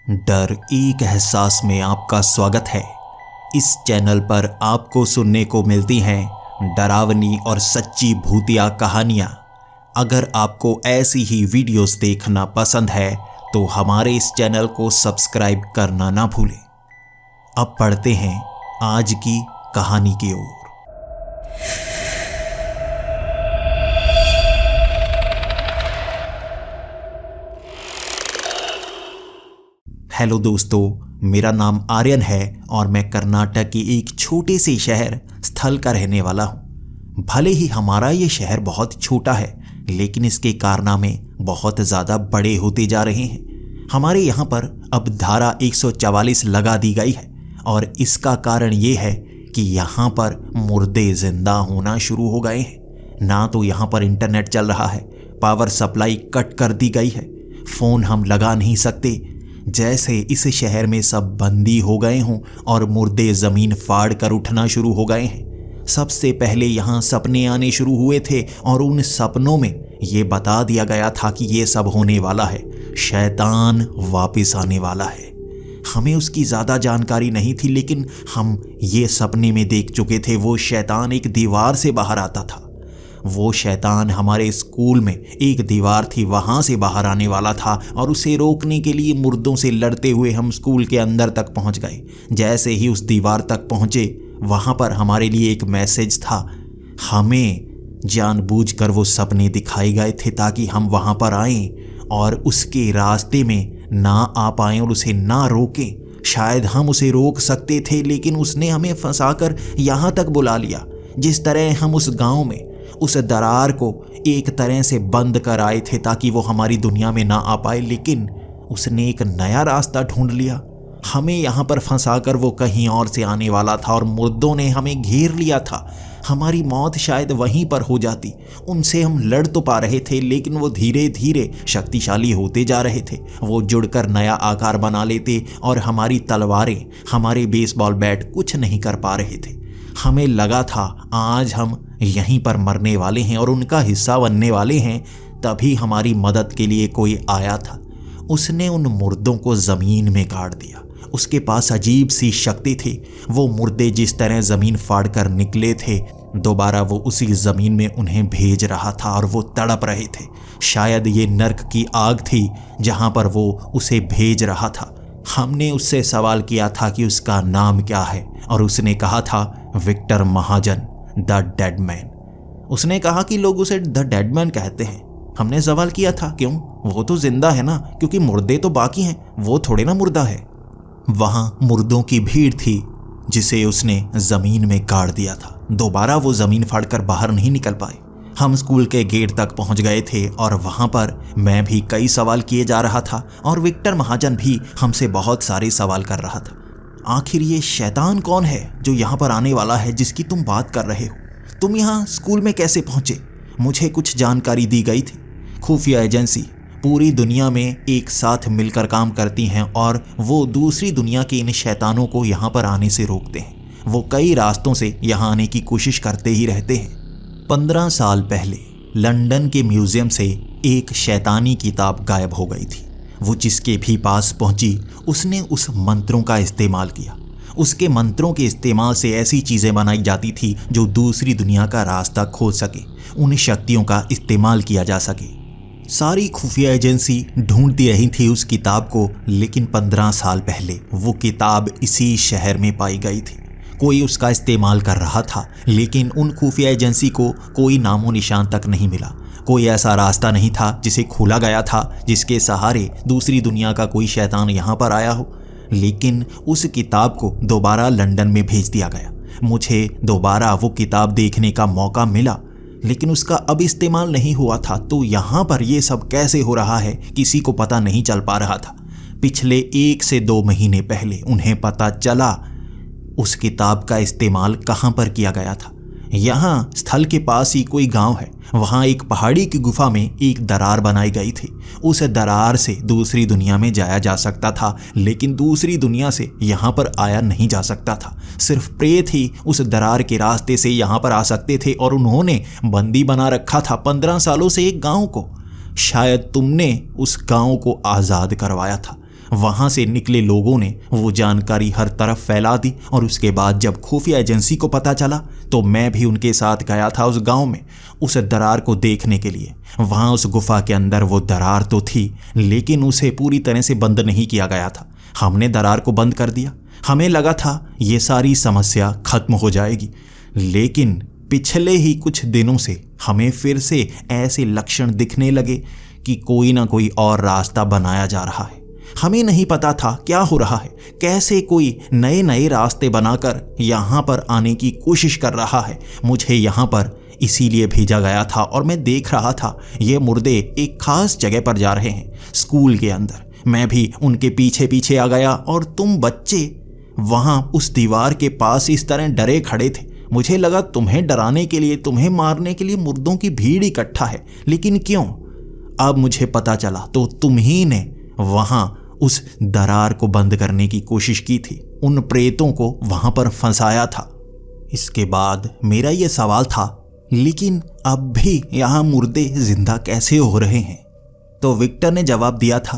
डर एक एहसास में आपका स्वागत है। इस चैनल पर आपको सुनने को मिलती हैं डरावनी और सच्ची भूतिया कहानियाँ। अगर आपको ऐसी ही वीडियोस देखना पसंद है तो हमारे इस चैनल को सब्सक्राइब करना ना भूलें। अब पढ़ते हैं आज की कहानी की ओर। हेलो दोस्तों, मेरा नाम आर्यन है और मैं कर्नाटक के एक छोटे से शहर स्थल का रहने वाला हूँ। भले ही हमारा ये शहर बहुत छोटा है, लेकिन इसके कारनामे बहुत ज़्यादा बड़े होते जा रहे हैं। हमारे यहाँ पर अब धारा 144 लगा दी गई है और इसका कारण ये है कि यहाँ पर मुर्दे जिंदा होना शुरू हो गए हैं। ना तो यहाँ पर इंटरनेट चल रहा है, पावर सप्लाई कट कर दी गई है, फ़ोन हम लगा नहीं सकते। जैसे इस शहर में सब बंदी हो गए हों और मुर्दे ज़मीन फाड़ कर उठना शुरू हो गए हैं। सबसे पहले यहाँ सपने आने शुरू हुए थे और उन सपनों में ये बता दिया गया था कि ये सब होने वाला है, शैतान वापस आने वाला है। हमें उसकी ज़्यादा जानकारी नहीं थी, लेकिन हम ये सपने में देख चुके थे वो शैतान एक दीवार से बाहर आता था। वो शैतान हमारे स्कूल में एक दीवार थी, वहाँ से बाहर आने वाला था और उसे रोकने के लिए मुर्दों से लड़ते हुए हम स्कूल के अंदर तक पहुँच गए। जैसे ही उस दीवार तक पहुँचे, वहाँ पर हमारे लिए एक मैसेज था। हमें जानबूझकर वो सपने दिखाए गए थे ताकि हम वहाँ पर आएं और उसके रास्ते में ना आ पाएं और उसे ना रोकें। शायद हम उसे रोक सकते थे, लेकिन उसने हमें फंसाकर यहाँ तक बुला लिया। जिस तरह हम उस गाँव में उस दरार को एक तरह से बंद कर आए थे ताकि वो हमारी दुनिया में ना आ पाए, लेकिन उसने एक नया रास्ता ढूंढ लिया। हमें यहाँ पर फंसाकर वो कहीं और से आने वाला था और मुर्दों ने हमें घेर लिया था। हमारी मौत शायद वहीं पर हो जाती। उनसे हम लड़ तो पा रहे थे, लेकिन वो धीरे धीरे शक्तिशाली होते जा रहे थे। वो जुड़कर नया आकार बना लेते और हमारी तलवारें, हमारे बेसबॉल बैट कुछ नहीं कर पा रहे थे। हमें लगा था आज हम यहीं पर मरने वाले हैं और उनका हिस्सा बनने वाले हैं। तभी हमारी मदद के लिए कोई आया था। उसने उन मुर्दों को ज़मीन में गाड़ दिया। उसके पास अजीब सी शक्ति थी। वो मुर्दे जिस तरह ज़मीन फाड़ कर निकले थे, दोबारा वो उसी ज़मीन में उन्हें भेज रहा था और वो तड़प रहे थे। शायद ये नर्क की आग थी जहाँ पर वो उसे भेज रहा था। हमने उससे सवाल किया था कि उसका नाम क्या है और उसने कहा था Victor Mahajan, the dead man. उसने कहा कि लोग उसे द डेड मैन कहते हैं। हमने सवाल किया था क्यों? वो तो जिंदा है ना, क्योंकि मुर्दे तो बाकी हैं, वो थोड़े ना मुर्दा है। वहाँ मुर्दों की भीड़ थी जिसे उसने ज़मीन में गाड़ दिया था। दोबारा वो ज़मीन फाड़कर बाहर नहीं निकल पाए। हम स्कूल के गेट तक पहुँच गए थे और वहाँ पर मैं भी कई सवाल किए जा रहा था और विक्टर महाजन भी हमसे बहुत सारे सवाल कर रहा था। आखिर ये शैतान कौन है जो यहाँ पर आने वाला है जिसकी तुम बात कर रहे हो? तुम यहाँ स्कूल में कैसे पहुँचे? मुझे कुछ जानकारी दी गई थी। खुफिया एजेंसी पूरी दुनिया में एक साथ मिलकर काम करती हैं और वो दूसरी दुनिया के इन शैतानों को यहाँ पर आने से रोकते हैं। वो कई रास्तों से यहाँ आने की कोशिश करते ही रहते हैं। 15 साल पहले लंदन के म्यूज़ियम से एक शैतानी किताब गायब हो गई थी। वो जिसके भी पास पहुंची, उसने उस मंत्रों का इस्तेमाल किया। उसके मंत्रों के इस्तेमाल से ऐसी चीज़ें बनाई जाती थी जो दूसरी दुनिया का रास्ता खोज सके, उन शक्तियों का इस्तेमाल किया जा सके। सारी खुफिया एजेंसी ढूंढती रही थी उस किताब को, लेकिन 15 साल पहले वो किताब इसी शहर में पाई गई थी। कोई उसका इस्तेमाल कर रहा था, लेकिन उन खुफिया एजेंसी को कोई नामो निशान तक नहीं मिला। कोई ऐसा रास्ता नहीं था जिसे खोला गया था जिसके सहारे दूसरी दुनिया का कोई शैतान यहाँ पर आया हो। लेकिन उस किताब को दोबारा लंदन में भेज दिया गया। मुझे दोबारा वो किताब देखने का मौका मिला, लेकिन उसका अब इस्तेमाल नहीं हुआ था। तो यहाँ पर ये सब कैसे हो रहा है किसी को पता नहीं चल पा रहा था। पिछले 1 से 2 महीने पहले उन्हें पता चला उस किताब का इस्तेमाल कहाँ पर किया गया था। यहाँ स्थल के पास ही कोई गांव है। वहाँ एक पहाड़ी की गुफा में एक दरार बनाई गई थी। उस दरार से दूसरी दुनिया में जाया जा सकता था, लेकिन दूसरी दुनिया से यहाँ पर आया नहीं जा सकता था। सिर्फ प्रेत ही उस दरार के रास्ते से यहाँ पर आ सकते थे और उन्होंने बंदी बना रखा था 15 सालों से एक गाँव को। शायद तुमने उस गाँव को आज़ाद करवाया था। वहां से निकले लोगों ने वो जानकारी हर तरफ फैला दी और उसके बाद जब खुफिया एजेंसी को पता चला तो मैं भी उनके साथ गया था उस गांव में उस दरार को देखने के लिए। वहां उस गुफा के अंदर वो दरार तो थी, लेकिन उसे पूरी तरह से बंद नहीं किया गया था। हमने दरार को बंद कर दिया। हमें लगा था ये सारी समस्या खत्म हो जाएगी, लेकिन पिछले ही कुछ दिनों से हमें फिर से ऐसे लक्षण दिखने लगे कि कोई ना कोई और रास्ता बनाया जा रहा है। हमें नहीं पता था क्या हो रहा है, कैसे कोई नए नए रास्ते बनाकर यहाँ पर आने की कोशिश कर रहा है। मुझे यहाँ पर इसीलिए भेजा गया था और मैं देख रहा था ये मुर्दे एक खास जगह पर जा रहे हैं, स्कूल के अंदर। मैं भी उनके पीछे पीछे आ गया और तुम बच्चे वहाँ उस दीवार के पास इस तरह डरे खड़े थे। मुझे लगा तुम्हें डराने के लिए, तुम्हें मारने के लिए मुर्दों की भीड़ इकट्ठा है, लेकिन क्यों? अब मुझे पता चला तो तुम ही ने वहां उस दरार को बंद करने की कोशिश की थी, उन प्रेतों को वहां पर फंसाया था। इसके बाद मेरा यह सवाल था, लेकिन अब भी यहां मुर्दे जिंदा कैसे हो रहे हैं? तो विक्टर ने जवाब दिया था,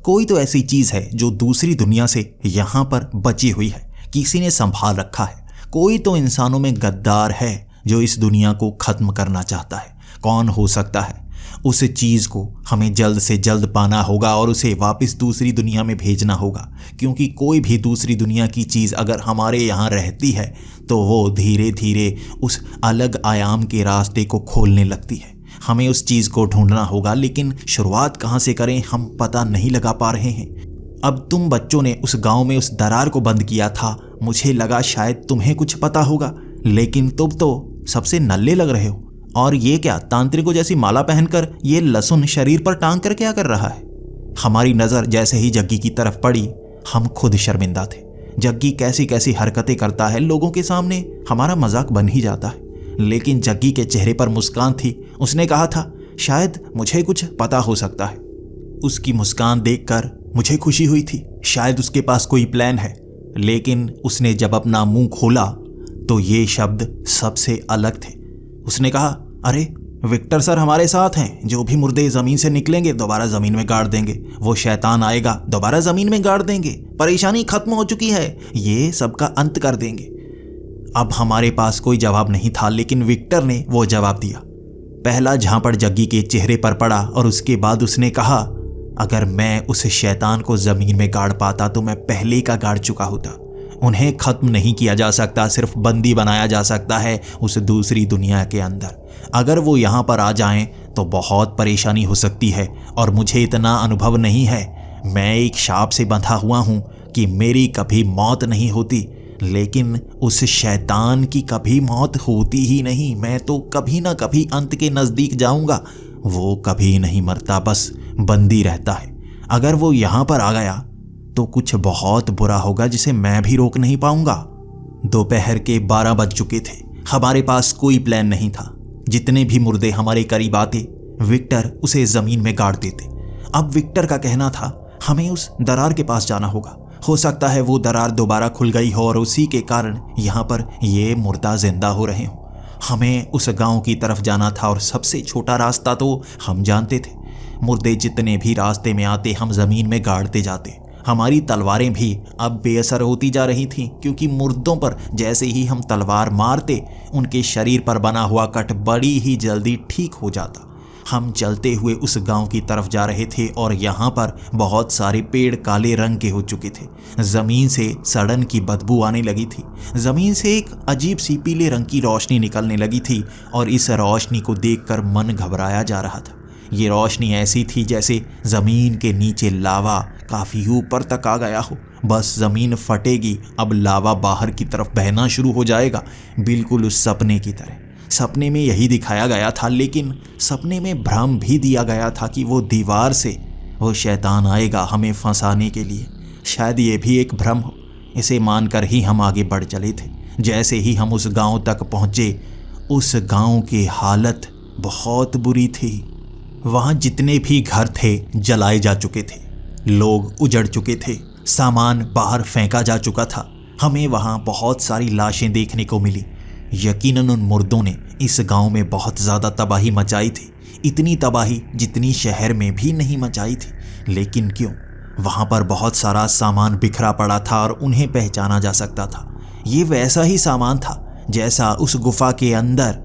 कोई तो ऐसी चीज है जो दूसरी दुनिया से यहां पर बची हुई है, किसी ने संभाल रखा है। कोई तो इंसानों में गद्दार है जो इस दुनिया को खत्म करना चाहता है। कौन हो सकता है? उस चीज को हमें जल्द से जल्द पाना होगा और उसे वापस दूसरी दुनिया में भेजना होगा, क्योंकि कोई भी दूसरी दुनिया की चीज अगर हमारे यहाँ रहती है तो वो धीरे धीरे उस अलग आयाम के रास्ते को खोलने लगती है। हमें उस चीज को ढूंढना होगा, लेकिन शुरुआत कहाँ से करें हम पता नहीं लगा पा रहे हैं। अब तुम बच्चों ने उस गांव में उस दरार को बंद किया था, मुझे लगा शायद तुम्हें कुछ पता होगा, लेकिन तुम तो सबसे नल्ले लग रहे हो। और ये क्या, तांत्रिकों जैसी माला पहनकर ये लहसुन शरीर पर टांग कर क्या कर रहा है? हमारी नज़र जैसे ही जग्गी की तरफ पड़ी, हम खुद शर्मिंदा थे। जग्गी कैसी कैसी हरकतें करता है, लोगों के सामने हमारा मजाक बन ही जाता है। लेकिन जग्गी के चेहरे पर मुस्कान थी। उसने कहा था, शायद मुझे कुछ पता हो सकता है। उसकी मुस्कान देखकर मुझे खुशी हुई थी, शायद उसके पास कोई प्लान है। लेकिन उसने जब अपना मुंह खोला तो ये शब्द सबसे अलग थे। उसने कहा, अरे विक्टर सर हमारे साथ हैं। जो भी मुर्दे ज़मीन से निकलेंगे दोबारा ज़मीन में गाड़ देंगे। वो शैतान आएगा दोबारा ज़मीन में गाड़ देंगे। परेशानी खत्म हो चुकी है, ये सबका अंत कर देंगे। अब हमारे पास कोई जवाब नहीं था, लेकिन विक्टर ने वो जवाब दिया। पहला झापड़ जग्गी के चेहरे पर पड़ा और उसके बाद उसने कहा, अगर मैं उस शैतान को ज़मीन में गाड़ पाता तो मैं पहले का गाड़ चुका होता। उन्हें खत्म नहीं किया जा सकता, सिर्फ बंदी बनाया जा सकता है उस दूसरी दुनिया के अंदर। अगर वो यहाँ पर आ जाएं तो बहुत परेशानी हो सकती है, और मुझे इतना अनुभव नहीं है। मैं एक शाप से बंधा हुआ हूँ कि मेरी कभी मौत नहीं होती, लेकिन उस शैतान की कभी मौत होती ही नहीं। मैं तो कभी ना कभी अंत के नज़दीक जाऊँगा। वो कभी नहीं मरता, बस बंदी रहता है। अगर वो यहाँ पर आ गया तो कुछ बहुत बुरा होगा जिसे मैं भी रोक नहीं पाऊंगा। दोपहर के 12 बज चुके थे। हमारे पास कोई प्लान नहीं था। जितने भी मुर्दे हमारे करीब आते, विक्टर उसे जमीन में गाड़ देते। अब विक्टर का कहना था, हमें उस दरार के पास जाना होगा। हो सकता है वो दरार दोबारा खुल गई हो और उसी के कारण यहाँ पर ये मुर्दा जिंदा हो रहे हों। हमें उस गांव की तरफ जाना था और सबसे छोटा रास्ता तो हम जानते थे। मुर्दे जितने भी रास्ते में आते हम जमीन में गाड़ते जाते। हमारी तलवारें भी अब बेअसर होती जा रही थीं, क्योंकि मुर्दों पर जैसे ही हम तलवार मारते उनके शरीर पर बना हुआ कट बड़ी ही जल्दी ठीक हो जाता। हम चलते हुए उस गांव की तरफ जा रहे थे और यहाँ पर बहुत सारे पेड़ काले रंग के हो चुके थे। ज़मीन से सड़न की बदबू आने लगी थी। ज़मीन से एक अजीब सी पीले रंग की रोशनी निकलने लगी थी और इस रोशनी को देखकर मन घबराया जा रहा था। ये रोशनी ऐसी थी जैसे ज़मीन के नीचे लावा काफ़ी ऊपर तक आ गया हो। बस ज़मीन फटेगी, अब लावा बाहर की तरफ बहना शुरू हो जाएगा, बिल्कुल उस सपने की तरह। सपने में यही दिखाया गया था, लेकिन सपने में भ्रम भी दिया गया था कि वो दीवार से वो शैतान आएगा हमें फंसाने के लिए। शायद ये भी एक भ्रम हो। इसे मानकर ही हम आगे बढ़ चले थे। जैसे ही हम उस गांव तक पहुँचे, उस गांव की हालत बहुत बुरी थी। वहाँ जितने भी घर थे जलाए जा चुके थे, लोग उजड़ चुके थे, सामान बाहर फेंका जा चुका था। हमें वहाँ बहुत सारी लाशें देखने को मिली। यकीनन उन मुर्दों ने इस गांव में बहुत ज़्यादा तबाही मचाई थी, इतनी तबाही जितनी शहर में भी नहीं मचाई थी। लेकिन क्यों? वहां पर बहुत सारा सामान बिखरा पड़ा था और उन्हें पहचाना जा सकता था। ये वैसा ही सामान था जैसा उस गुफा के अंदर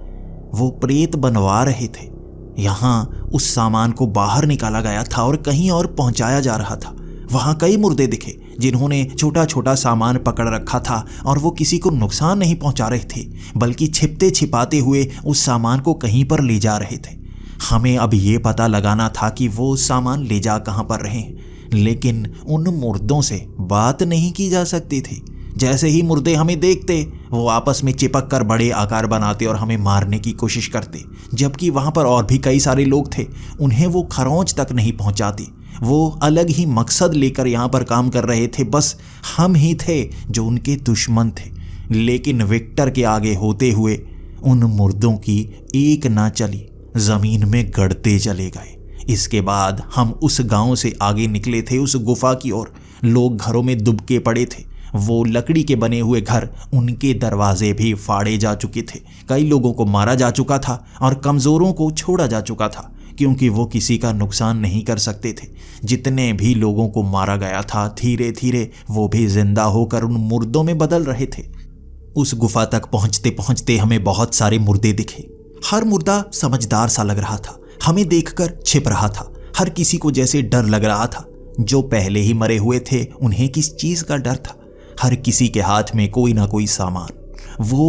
वो प्रेत बनवा रहे थे। यहाँ उस सामान को बाहर निकाला गया था और कहीं और पहुंचाया जा रहा था। वहां कई मुर्दे दिखे जिन्होंने छोटा छोटा सामान पकड़ रखा था और वो किसी को नुकसान नहीं पहुंचा रहे थे, बल्कि छिपते छिपाते हुए उस सामान को कहीं पर ले जा रहे थे। हमें अब ये पता लगाना था कि वो सामान ले जा कहाँ पर रहे हैं, लेकिन उन मुर्दों से बात नहीं की जा सकती थी। जैसे ही मुर्दे हमें देखते वो आपस में चिपक कर बड़े आकार बनाते और हमें मारने की कोशिश करते, जबकि वहाँ पर और भी कई सारे लोग थे, उन्हें वो खरोंच तक नहीं पहुँचाती। वो अलग ही मकसद लेकर यहाँ पर काम कर रहे थे, बस हम ही थे जो उनके दुश्मन थे। लेकिन विक्टर के आगे होते हुए उन मुर्दों की एक ना चली, जमीन में गड़ते चले गए। इसके बाद हम उस गांव से आगे निकले थे उस गुफा की ओर। लोग घरों में दुबके पड़े थे। वो लकड़ी के बने हुए घर, उनके दरवाजे भी फाड़े जा चुके थे। कई लोगों को मारा जा चुका था और कमज़ोरों को छोड़ा जा चुका था, क्योंकि वो किसी का नुकसान नहीं कर सकते थे। जितने भी लोगों को मारा गया था, धीरे धीरे वो भी जिंदा होकर उन मुर्दों में बदल रहे थे। उस गुफा तक पहुंचते पहुंचते हमें बहुत सारे मुर्दे दिखे। हर मुर्दा समझदार सा लग रहा था, हमें देखकर छिप रहा था। हर किसी को जैसे डर लग रहा था। जो पहले ही मरे हुए थे उन्हें किस चीज़ का डर था। हर किसी के हाथ में कोई ना कोई सामान। वो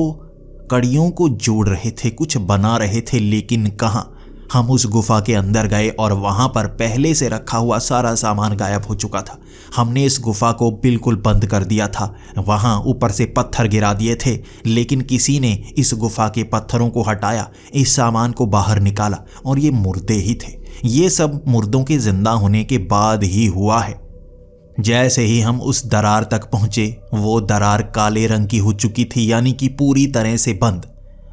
कड़ियों को जोड़ रहे थे, कुछ बना रहे थे, लेकिन कहाँ। हम उस गुफा के अंदर गए और वहाँ पर पहले से रखा हुआ सारा सामान गायब हो चुका था। हमने इस गुफा को बिल्कुल बंद कर दिया था। वहाँ ऊपर से पत्थर गिरा दिए थे, लेकिन किसी ने इस गुफा के पत्थरों को हटाया, इस सामान को बाहर निकाला और ये मुर्दे ही थे। ये सब मुर्दों के जिंदा होने के बाद ही हुआ है। जैसे ही हम उस दरार तक पहुंचे, वो दरार काले रंग की हो चुकी थी, यानी कि पूरी तरह से बंद।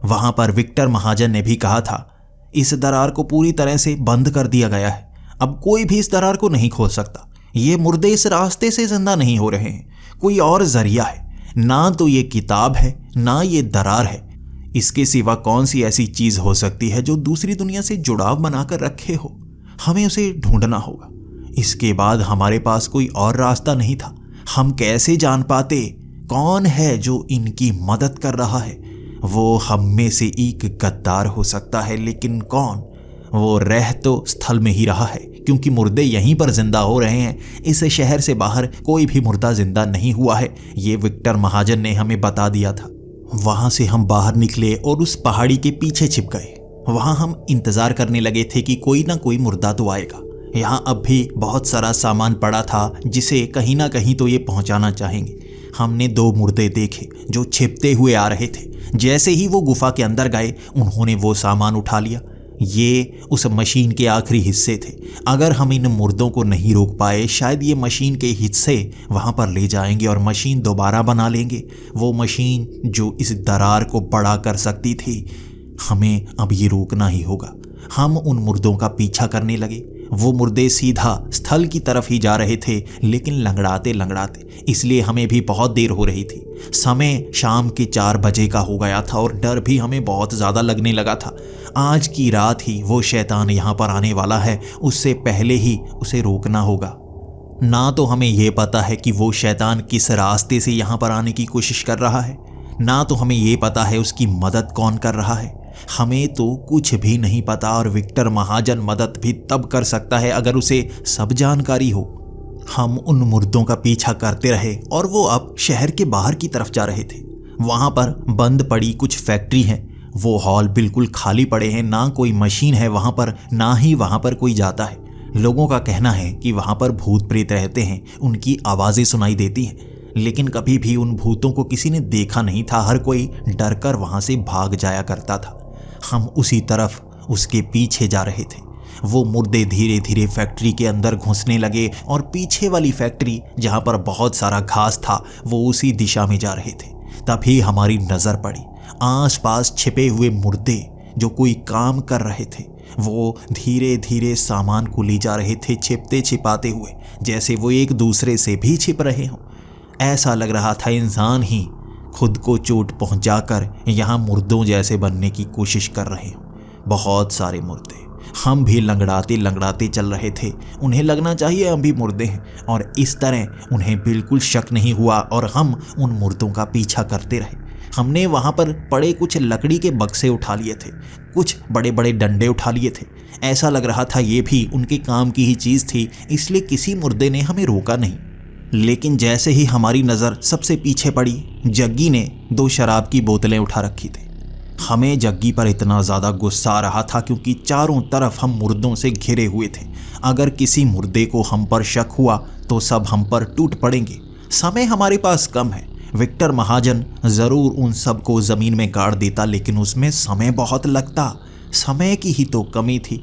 वहां पर विक्टर महाजन ने भी कहा था, इस दरार को पूरी तरह से बंद कर दिया गया है। अब कोई भी इस दरार को नहीं खोल सकता। ये मुर्दे इस रास्ते से जिंदा नहीं हो रहे हैं। कोई और जरिया है, ना तो ये किताब है, ना ये दरार है। इसके सिवा कौन सी ऐसी चीज हो सकती है जो दूसरी दुनिया से जुड़ाव बनाकर रखे हो। हमें उसे ढूंढना होगा। इसके बाद हमारे पास कोई और रास्ता नहीं था। हम कैसे जान पाते कौन है जो इनकी मदद कर रहा है। वो हम में से एक गद्दार हो सकता है, लेकिन कौन। वो रह तो स्थल में ही रहा है, क्योंकि मुर्दे यहीं पर जिंदा हो रहे हैं। इस शहर से बाहर कोई भी मुर्दा जिंदा नहीं हुआ है, ये विक्टर महाजन ने हमें बता दिया था। वहां से हम बाहर निकले और उस पहाड़ी के पीछे छिप गए। वहां हम इंतजार करने लगे थे कि कोई ना कोई मुर्दा तो आएगा। यहाँ अब भी बहुत सारा सामान पड़ा था जिसे कहीं ना कहीं तो ये पहुंचाना चाहेंगे। हमने 2 मुर्दे देखे जो छिपते हुए आ रहे थे। जैसे ही वो गुफा के अंदर गए, उन्होंने वो सामान उठा लिया। ये उस मशीन के आखिरी हिस्से थे। अगर हम इन मुर्दों को नहीं रोक पाए, शायद ये मशीन के हिस्से वहाँ पर ले जाएंगे और मशीन दोबारा बना लेंगे। वो मशीन जो इस दरार को बड़ा कर सकती थी। हमें अब ये रोकना ही होगा। हम उन मुर्दों का पीछा करने लगे। वो मुर्दे सीधा स्थल की तरफ ही जा रहे थे, लेकिन लंगड़ाते लंगड़ाते, इसलिए हमें भी बहुत देर हो रही थी। समय शाम के 4 बजे का हो गया था और डर भी हमें बहुत ज़्यादा लगने लगा था। आज की रात ही वो शैतान यहाँ पर आने वाला है, उससे पहले ही उसे रोकना होगा। ना तो हमें ये पता है कि वो शैतान किस रास्ते से यहाँ पर आने की कोशिश कर रहा है, ना तो हमें ये पता है उसकी मदद कौन कर रहा है। हमें तो कुछ भी नहीं पता, और विक्टर महाजन मदद भी तब कर सकता है अगर उसे सब जानकारी हो। हम उन मुर्दों का पीछा करते रहे और वो अब शहर के बाहर की तरफ जा रहे थे। वहाँ पर बंद पड़ी कुछ फैक्ट्री हैं। वो हॉल बिल्कुल खाली पड़े हैं, ना कोई मशीन है वहाँ पर, ना ही वहाँ पर कोई जाता है। लोगों का कहना है कि वहाँ पर भूत प्रेत रहते हैं, उनकी आवाज़ें सुनाई देती हैं, लेकिन कभी भी उन भूतों को किसी ने देखा नहीं था। हर कोई डर कर वहाँ से भाग जाया करता था। हम उसी तरफ उसके पीछे जा रहे थे। वो मुर्दे धीरे धीरे फैक्ट्री के अंदर घुसने लगे और पीछे वाली फैक्ट्री जहाँ पर बहुत सारा घास था, वो उसी दिशा में जा रहे थे। तभी हमारी नज़र पड़ी आसपास छिपे हुए मुर्दे जो कोई काम कर रहे थे। वो धीरे धीरे सामान को ले जा रहे थे, छिपते छिपाते हुए, जैसे वो एक दूसरे से भी छिप रहे हों। ऐसा लग रहा था इंसान ही खुद को चोट पहुंचाकर यहाँ मुर्दों जैसे बनने की कोशिश कर रहे हों। बहुत सारे मुर्दे हम भी लंगड़ाते लंगड़ाते चल रहे थे। उन्हें लगना चाहिए हम भी मुर्दे हैं, और इस तरह उन्हें बिल्कुल शक नहीं हुआ और हम उन मुर्दों का पीछा करते रहे। हमने वहाँ पर पड़े कुछ लकड़ी के बक्से उठा लिए थे, कुछ बड़े बड़े डंडे उठा लिए थे। ऐसा लग रहा था ये भी उनके काम की ही चीज़ थी, इसलिए किसी मुर्दे ने हमें रोका नहीं। लेकिन जैसे ही हमारी नज़र सबसे पीछे पड़ी, जग्गी ने 2 शराब की बोतलें उठा रखी थी। हमें जग्गी पर इतना ज़्यादा गुस्सा आ रहा था क्योंकि चारों तरफ हम मुर्दों से घिरे हुए थे। अगर किसी मुर्दे को हम पर शक हुआ तो सब हम पर टूट पड़ेंगे। समय हमारे पास कम है। विक्टर महाजन ज़रूर उन सब को ज़मीन में गाड़ देता, लेकिन उसमें समय बहुत लगता। समय की ही तो कमी थी।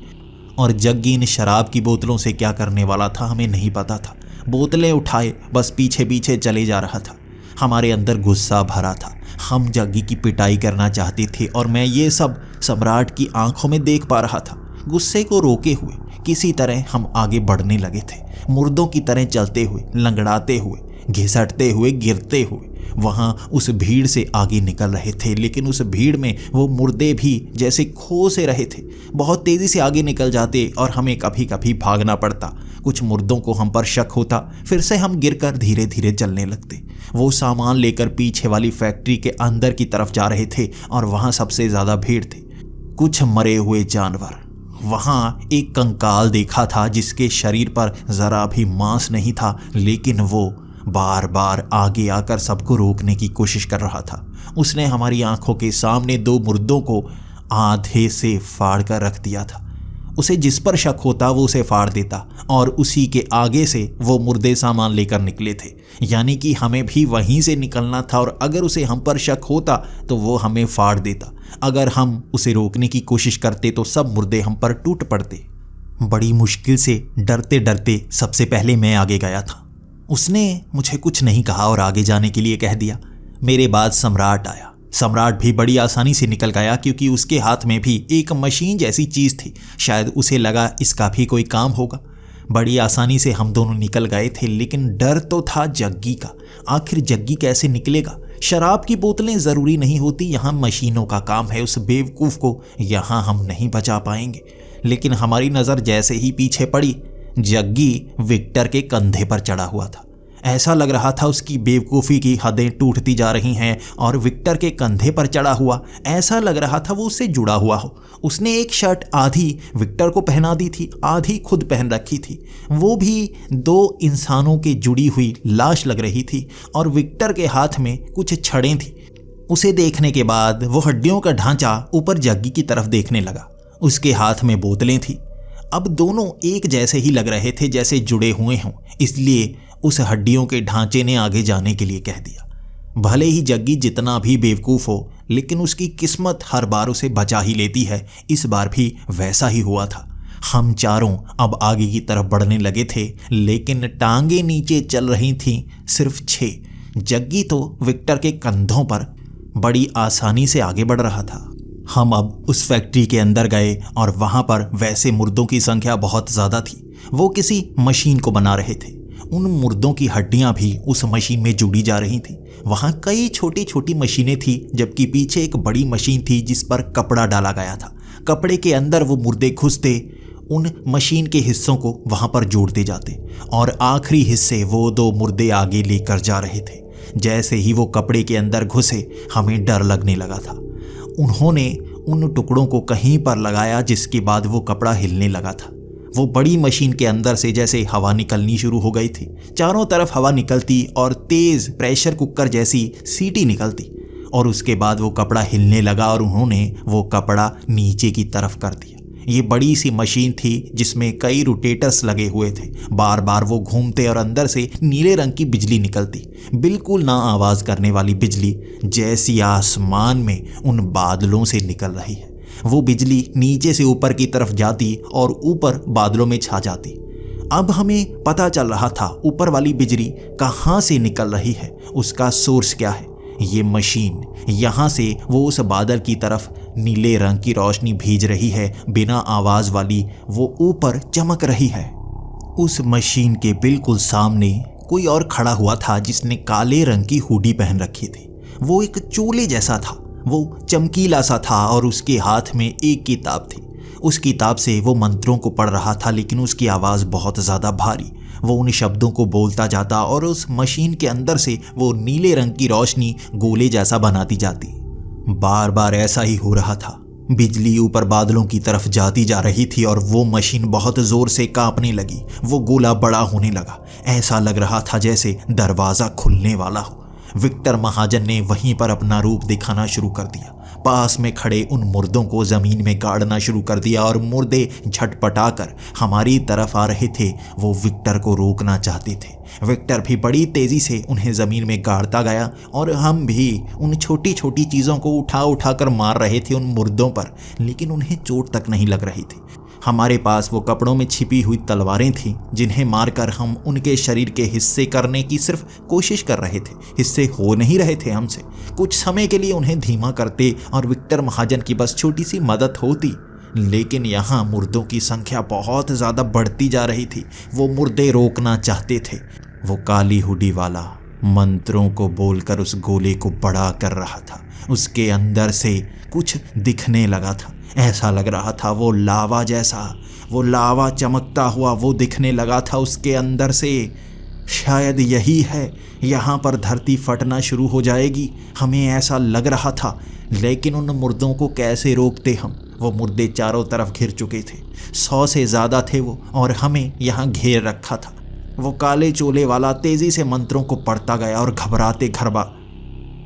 और जग्गी इन शराब की बोतलों से क्या करने वाला था हमें नहीं पता था। बोतलें उठाए बस पीछे पीछे चले जा रहा था। हमारे अंदर गुस्सा भरा था। हम जग्गी की पिटाई करना चाहते थे और मैं ये सब सम्राट की आंखों में देख पा रहा था। गुस्से को रोके हुए किसी तरह हम आगे बढ़ने लगे थे, मुर्दों की तरह चलते हुए, लंगड़ाते हुए, घिसटते हुए, गिरते हुए वहाँ उस भीड़ से आगे निकल रहे थे। लेकिन उस भीड़ में वो मुर्दे भी जैसे खो से रहे थे, बहुत तेज़ी से आगे निकल जाते और हमें कभी कभी भागना पड़ता। कुछ मुर्दों को हम पर शक होता, फिर से हम गिरकर धीरे धीरे चलने लगते। वो सामान लेकर पीछे वाली फैक्ट्री के अंदर की तरफ जा रहे थे और वहाँ सबसे ज़्यादा भीड़ थी। कुछ मरे हुए जानवर, वहाँ एक कंकाल देखा था जिसके शरीर पर ज़रा भी मांस नहीं था, लेकिन वो बार बार आगे आकर सबको रोकने की कोशिश कर रहा था। उसने हमारी आंखों के सामने 2 मुर्दों को आधे से फाड़ कर रख दिया था। उसे जिस पर शक होता वो उसे फाड़ देता और उसी के आगे से वो मुर्दे सामान लेकर निकले थे। यानी कि हमें भी वहीं से निकलना था और अगर उसे हम पर शक होता तो वो हमें फाड़ देता। अगर हम उसे रोकने की कोशिश करते तो सब मुर्दे हम पर टूट पड़ते। बड़ी मुश्किल से डरते डरते सबसे पहले मैं आगे गया था। उसने मुझे कुछ नहीं कहा और आगे जाने के लिए कह दिया। मेरे बाद सम्राट आया। सम्राट भी बड़ी आसानी से निकल गया क्योंकि उसके हाथ में भी एक मशीन जैसी चीज़ थी। शायद उसे लगा इसका भी कोई काम होगा। बड़ी आसानी से हम दोनों निकल गए थे, लेकिन डर तो था जग्गी का। आखिर जग्गी कैसे निकलेगा? शराब की बोतलें ज़रूरी नहीं होती, यहाँ मशीनों का काम है। उस बेवकूफ़ को यहाँ हम नहीं बचा पाएंगे। लेकिन हमारी नज़र जैसे ही पीछे पड़ी, जग्गी विक्टर के कंधे पर चढ़ा हुआ था। ऐसा लग रहा था उसकी बेवकूफ़ी की हदें टूटती जा रही हैं और विक्टर के कंधे पर चढ़ा हुआ ऐसा लग रहा था वो उससे जुड़ा हुआ हो। उसने एक शर्ट आधी विक्टर को पहना दी थी, आधी खुद पहन रखी थी। वो भी 2 इंसानों की जुड़ी हुई लाश लग रही थी और विक्टर के हाथ में कुछ छड़ें थी। उसे देखने के बाद वो हड्डियों का ढांचा ऊपर जग्गी की तरफ देखने लगा। उसके हाथ में बोतलें थी। अब दोनों एक जैसे ही लग रहे थे, जैसे जुड़े हुए हों, इसलिए उस हड्डियों के ढांचे ने आगे जाने के लिए कह दिया। भले ही जग्गी जितना भी बेवकूफ़ हो, लेकिन उसकी किस्मत हर बार उसे बचा ही लेती है। इस बार भी वैसा ही हुआ था। हम चारों अब आगे की तरफ बढ़ने लगे थे, लेकिन टांगे नीचे चल रही थीं सिर्फ 6। जग्गी तो विक्टर के कंधों पर बड़ी आसानी से आगे बढ़ रहा था। हम अब उस फैक्ट्री के अंदर गए और वहाँ पर वैसे मुर्दों की संख्या बहुत ज़्यादा थी। वो किसी मशीन को बना रहे थे। उन मुर्दों की हड्डियां भी उस मशीन में जुड़ी जा रही थीं। वहाँ कई छोटी छोटी मशीनें थीं, जबकि पीछे एक बड़ी मशीन थी जिस पर कपड़ा डाला गया था। कपड़े के अंदर वो मुर्दे घुसते, उन मशीन के हिस्सों को वहाँ पर जोड़ते जाते और आखिरी हिस्से वो 2 मुर्दे आगे लेकर जा रहे थे। जैसे ही वो कपड़े के अंदर घुसे, हमें डर लगने लगा था। उन्होंने उन टुकड़ों को कहीं पर लगाया, जिसके बाद वो कपड़ा हिलने लगा था। वो बड़ी मशीन के अंदर से जैसे हवा निकलनी शुरू हो गई थी। चारों तरफ हवा निकलती और तेज़ प्रेशर कुकर जैसी सीटी निकलती और उसके बाद वो कपड़ा हिलने लगा और उन्होंने वो कपड़ा नीचे की तरफ कर दिया। ये बड़ी सी मशीन थी जिसमें कई रोटेटर्स लगे हुए थे। बार बार वो घूमते और अंदर से नीले रंग की बिजली निकलती, बिल्कुल ना आवाज़ करने वाली बिजली, जैसी आसमान में उन बादलों से निकल रही है। वो बिजली नीचे से ऊपर की तरफ जाती और ऊपर बादलों में छा जाती। अब हमें पता चल रहा था ऊपर वाली बिजली कहाँ से निकल रही है, उसका सोर्स क्या है। ये मशीन यहाँ से वो उस बादल की तरफ नीले रंग की रोशनी भेज रही है, बिना आवाज़ वाली। वो ऊपर चमक रही है। उस मशीन के बिल्कुल सामने कोई और खड़ा हुआ था जिसने काले रंग की हुडी पहन रखी थी। वो एक चोले जैसा था, वो चमकीला सा था और उसके हाथ में एक किताब थी। उस किताब से वो मंत्रों को पढ़ रहा था, लेकिन उसकी आवाज़ बहुत ज़्यादा भारी। वो उन शब्दों को बोलता जाता और उस मशीन के अंदर से वो नीले रंग की रोशनी गोले जैसा बनाती जाती। बार बार ऐसा ही हो रहा था। बिजली ऊपर बादलों की तरफ जाती जा रही थी और वो मशीन बहुत ज़ोर से कांपने लगी। वो गोला बड़ा होने लगा। ऐसा लग रहा था जैसे दरवाज़ा खुलने वाला हो। विक्टर महाजन ने वहीं पर अपना रूप दिखाना शुरू कर दिया। पास में खड़े उन मुर्दों को ज़मीन में गाड़ना शुरू कर दिया और मुर्दे झटपटाकर हमारी तरफ आ रहे थे। वो विक्टर को रोकना चाहते थे। विक्टर भी बड़ी तेज़ी से उन्हें ज़मीन में गाड़ता गया और हम भी उन छोटी छोटी चीज़ों को उठा उठा कर मार रहे थे उन मुर्दों पर, लेकिन उन्हें चोट तक नहीं लग रही थी। हमारे पास वो कपड़ों में छिपी हुई तलवारें थीं, जिन्हें मारकर हम उनके शरीर के हिस्से करने की सिर्फ कोशिश कर रहे थे। हिस्से हो नहीं रहे थे हमसे। कुछ समय के लिए उन्हें धीमा करते और विक्टर महाजन की बस छोटी सी मदद होती, लेकिन यहाँ मुर्दों की संख्या बहुत ज़्यादा बढ़ती जा रही थी। वो मुर्दे रोकना चाहते थे। वो काली हुडी वाला मंत्रों को बोलकर उस गोले को बड़ा कर रहा था। उसके अंदर से कुछ दिखने लगा था। ऐसा लग रहा था वो लावा जैसा, वो लावा चमकता हुआ वो दिखने लगा था उसके अंदर से। शायद यही है, यहाँ पर धरती फटना शुरू हो जाएगी, हमें ऐसा लग रहा था। लेकिन उन मुर्दों को कैसे रोकते हम? वो मुर्दे चारों तरफ घिर चुके थे। 100 से ज़्यादा थे वो, और हमें यहाँ घेर रखा था। वो काले चोले वाला तेज़ी से मंत्रों को पढ़ता गया और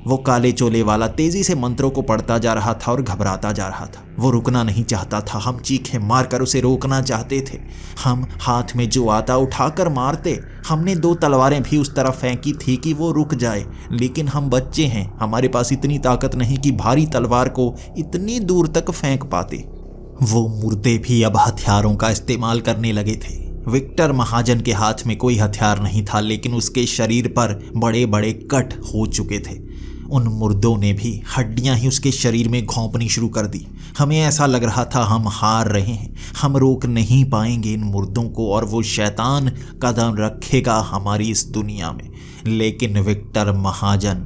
वो काले चोले वाला तेजी से मंत्रों को पढ़ता जा रहा था और घबराता जा रहा था। वो रुकना नहीं चाहता था। हम चीखें मारकर उसे रोकना चाहते थे। हम हाथ में जो आता उठाकर मारते। हमने 2 तलवारें भी उस तरफ फेंकी थी कि वो रुक जाए, लेकिन हम बच्चे हैं, हमारे पास इतनी ताकत नहीं कि भारी तलवार को इतनी दूर तक फेंक पाते। वो मुर्दे भी अब हथियारों का इस्तेमाल करने लगे थे। विक्टर महाजन के हाथ में कोई हथियार नहीं था, लेकिन उसके शरीर पर बड़े बड़े कट हो चुके थे। उन मुर्दों ने भी हड्डियां ही उसके शरीर में घोंपनी शुरू कर दी। हमें ऐसा लग रहा था हम हार रहे हैं, हम रोक नहीं पाएंगे इन मुर्दों को और वो शैतान कदम रखेगा हमारी इस दुनिया में। लेकिन विक्टर महाजन,